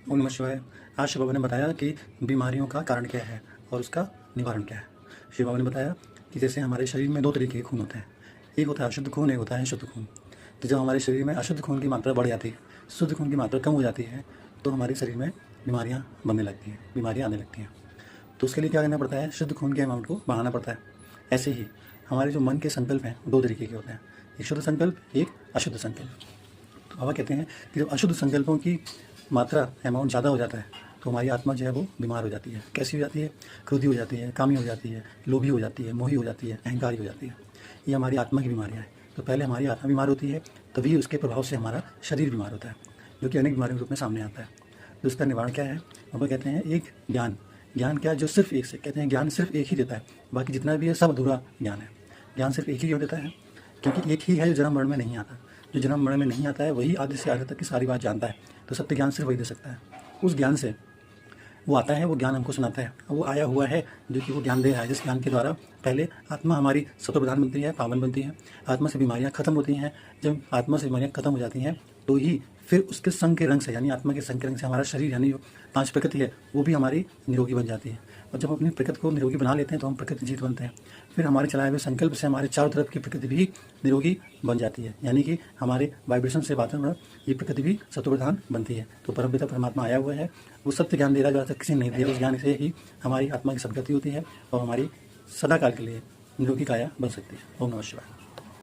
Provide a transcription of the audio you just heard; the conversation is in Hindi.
ओम नमः शिवाय। आज शिव बाबा ने बताया कि बीमारियों का कारण क्या है और उसका निवारण क्या है। शिव बाबा ने बताया कि जैसे हमारे शरीर में दो तरीके के खून होते हैं, एक होता है अशुद्ध खून, एक होता है शुद्ध खून। तो जब हमारे शरीर में अशुद्ध खून की मात्रा बढ़ जाती है, शुद्ध खून की मात्रा कम हो जाती है, तो हमारे शरीर में बीमारियाँ बनने लगती हैं, बीमारियाँ आने लगती हैं। तो उसके लिए क्या करना पड़ता है, शुद्ध खून के अमाउंट को बढ़ाना पड़ता है। ऐसे ही हमारे जो मन के संकल्प हैं दो तरीके के होते हैं, एक शुद्ध संकल्प, एक अशुद्ध संकल्प। तो बाबा कहते हैं कि जब अशुद्ध संकल्पों की मात्रा अमाउंट ज़्यादा हो जाता है तो हमारी आत्मा जो है वो बीमार हो जाती है। कैसी हो जाती है? क्रोधी हो जाती है, कामी हो जाती है, लोभी हो जाती है, मोही हो जाती है, अहंकारी हो जाती है। ये हमारी आत्मा की बीमारियाँ हैं। तो पहले हमारी आत्मा बीमार होती है, तभी उसके प्रभाव से हमारा शरीर बीमार होता है, जो कि अनेक बीमारियों के रूप में सामने आता है। तो इसका निवारण क्या है? बाबा कहते हैं एक ज्ञान। ज्ञान क्या? जो सिर्फ एक से कहते हैं ज्ञान सिर्फ एक ही देता है, बाकी जितना भी है सब अधूरा ज्ञान है। ज्ञान सिर्फ एक ही क्यों देता है? क्योंकि एक ही है जो जन्म मरण में नहीं आता। जो जन्म मरण में नहीं आता है वही आदि से आदि तक की सारी बात जानता है। तो सत्य ज्ञान सिर्फ वही दे सकता है। उस ज्ञान से वो आता है, वो ज्ञान हमको सुनाता है। वो आया हुआ है जो कि वो ज्ञान दे रहा है, जिस ज्ञान के द्वारा पहले आत्मा हमारी सत्व प्रधान बनती है, पावन बनती है। आत्मा से बीमारियाँ खत्म होती हैं। जब आत्मा से बीमारियाँ खत्म हो जाती हैं तो ही फिर उसके संग के रंग से, यानी आत्मा के संग के रंग से हमारा शरीर यानी जो 5 प्रकृति है वो भी हमारी निरोगी बन जाती है। और जब हम अपनी प्रकृति को निरोगी बना लेते हैं तो हम प्रकृति जीत बनते हैं। फिर हमारे चलाए हुए संकल्प से हमारे चारों तरफ की प्रकृति भी निरोगी बन जाती है, यानी कि हमारे वाइब्रेशन से वातावरण ये प्रकृति भी सत्व प्रधान बनती है। तो परमपिता परमात्मा आया हुआ है, वो सत्य ज्ञान दे रहा है जो आज तक किसी ने नहीं दिया। उस ज्ञान से ही हमारी आत्मा की सद्गति होती है और हमारी सदाकाल के लिए निरोगी काया बन सकती है। ओम नमः शिवाय।